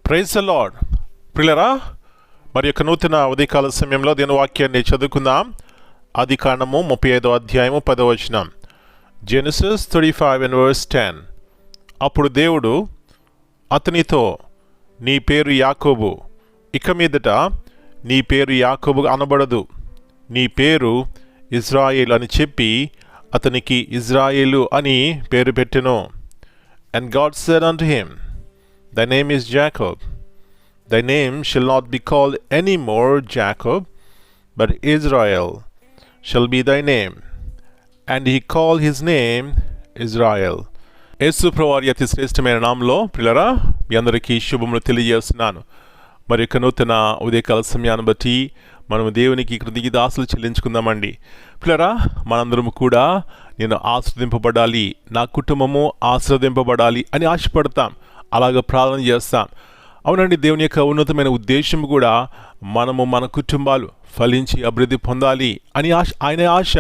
Praise the lord. ప్రియులారా, మరి యొక్క నూతన ఉదయకాల సమయంలో దేవుని వాక్యాన్ని చదువుకుందాం. ఆదికాండము 35వ అధ్యాయము 10వ వచనం. జెనసిస్ 35:10. అప్పుడు దేవుడు అతనితో, నీ పేరు యాకోబు, ఇక మీదట నీ పేరు యాకోబు అనబడదు, నీ పేరు ఇజ్రాయేలు అని చెప్పి అతనికి ఇజ్రాయేలు అని పేరు పెట్టెను. And God said unto him, Thy name is Jacob. Thy name shall not be called any more Jacob, but Israel shall be thy name. And he called his name Israel. యేసు ప్రభువారి అతి శ్రేష్టమైన నామములో ప్రియులారా, మీ అందరికీ శుభములు తెలియజేస్తున్నాను. మరి యొక్క నూతన ఉదయకాల సమయాన్ని బట్టి మనము దేవునికి కృతజ్ఞతాస్తులు చెల్లించుకుందామండి. ప్రియులారా, మనందరము కూడా నేను ఆశీర్వదింపబడాలి, నా కుటుంబము ఆశీర్వదింపబడాలి అని ఆశపడతాం, అలాగ ప్రార్థన చేస్తాం. అవునండి, దేవుని యొక్క ఉన్నతమైన ఉద్దేశం కూడా మనము మన కుటుంబాలు ఫలించి అభివృద్ధి పొందాలి అని ఆయన ఆశ.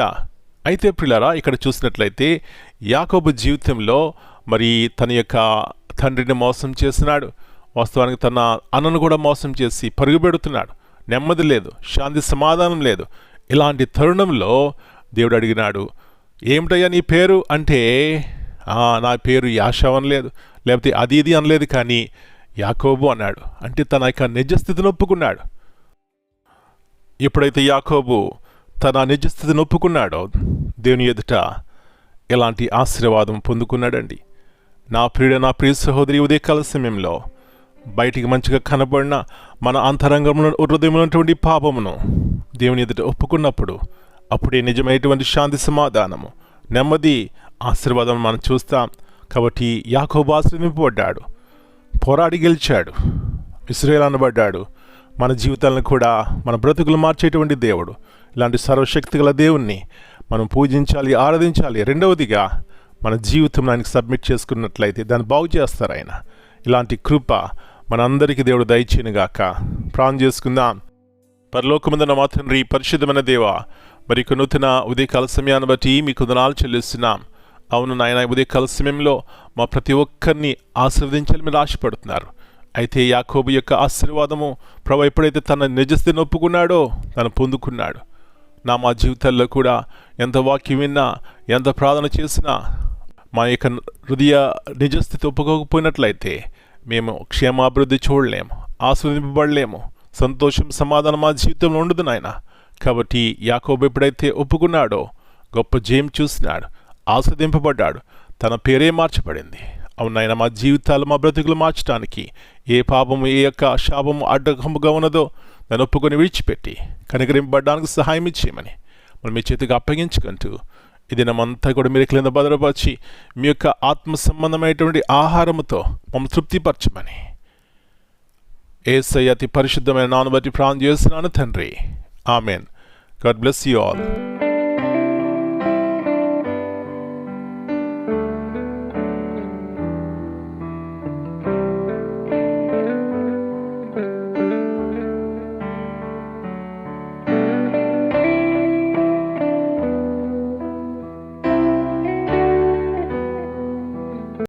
అయితే ప్రియులారా, ఇక్కడ చూసినట్లయితే యాకోబు జీవితంలో మరి తన యొక్క తండ్రిని మోసం చేస్తున్నాడు. వాస్తవానికి తన అన్నను కూడా మోసం చేసి పరుగుపెడుతున్నాడు. నెమ్మది లేదు, శాంతి సమాధానం లేదు. ఇలాంటి తరుణంలో దేవుడు అడిగినాడు, ఏమిటయ్యా నీ పేరు అంటే, నా పేరు యాషావు అనలేదు, లేకపోతే అది ఇది అనలేదు, కానీ యాకోబు అన్నాడు. అంటే తన యొక్క నిజస్థితిని ఒప్పుకున్నాడు. ఎప్పుడైతే యాకోబు తన నిజస్థితిని ఒప్పుకున్నాడో దేవుని ఎదుట ఎలాంటి ఆశీర్వాదం పొందుకున్నాడండి. నా ప్రియ సహోదరి, ఉదయకాల సమయంలో బయటికి మంచిగా కనబడిన మన అంతరంగంలో హృదయంలో ఉన్నటువంటి పాపమును దేవుని ఎదుట ఒప్పుకున్నప్పుడు అప్పుడే నిజమైనటువంటి శాంతి సమాధానము, నెమ్మది, ఆశీర్వాదం మనం చూస్తాం. కాబట్టి యాకోబు ఆశీర్వదింపబడ్డాడు, పోరాడి గెలిచాడు, ఇశ్రాయేలు అనబడ్డాడు. మన జీవితాలను కూడా మన బ్రతుకులు మార్చేటువంటి దేవుడు. ఇలాంటి సర్వశక్తి గల దేవుణ్ణి మనం పూజించాలి, ఆరాధించాలి. రెండవదిగా మన జీవితం ఆయనకి సబ్మిట్ చేసుకున్నట్లయితే దాన్ని బాగు చేస్తారు ఆయన. ఇలాంటి కృప మనందరికీ దేవుడు దయచేయనుగాక. ప్రార్థన చేసుకుందాం. పరలోకమందున్న మా తండ్రి, పరిశుద్ధమైన దేవా, మరి నూతన ఉదయకాల సమయాన్ని బట్టి మీకు వందనాలు చెల్లిస్తున్నాం. అవును నాయన, ఉదయకాల సమయంలో మా ప్రతి ఒక్కరిని ఆశీర్వదించాలని మీరు ఆశపడుతున్నారు. అయితే యాకోబు యొక్క ఆశీర్వాదము ప్రభు ఎప్పుడైతే తన నిజస్థితిని ఒప్పుకున్నాడో తను పొందుకున్నాడు. మా జీవితాల్లో కూడా ఎంత వాక్యం విన్నా, ఎంత ప్రార్థన చేసినా మా యొక్క హృదయ నిజస్థితి ఒప్పుకోకపోయినట్లయితే మేము క్షేమాభివృద్ధి చూడలేము, ఆస్వాదింపబడలేము, సంతోషం సమాధానం మా జీవితంలో ఉండదు నాయన. కాబట్టి యాకోబు ఎప్పుడైతే ఒప్పుకున్నాడో గొప్ప జయం చూసినాడు, ఆస్వాదింపబడ్డాడు, తన పేరే మార్చబడింది. అవునాయన, మా జీవితాలు మా బ్రతుకులు మార్చడానికి ఏ పాపము, ఏ యొక్క శాపము అడ్డకముగా ఉన్నదో దాన్ని ఒప్పుకొని విడిచిపెట్టి కనికరింపబడడానికి సహాయం ఇచ్చేయమని మనం మీ చేతికి అప్పగించుకుంటూ ఈ దినమంతా కూడా మీరు క్రింద భద్రపరిచి మీ యొక్క ఆత్మ సంబంధమైనటువంటి ఆహారముతో మమ్మల్ని తృప్తిపరచమని యేసయ్య అతి పరిశుద్ధమైన నామమును బట్టి ప్రార్థన చేస్తున్నాను తండ్రి. Amen. God bless you all.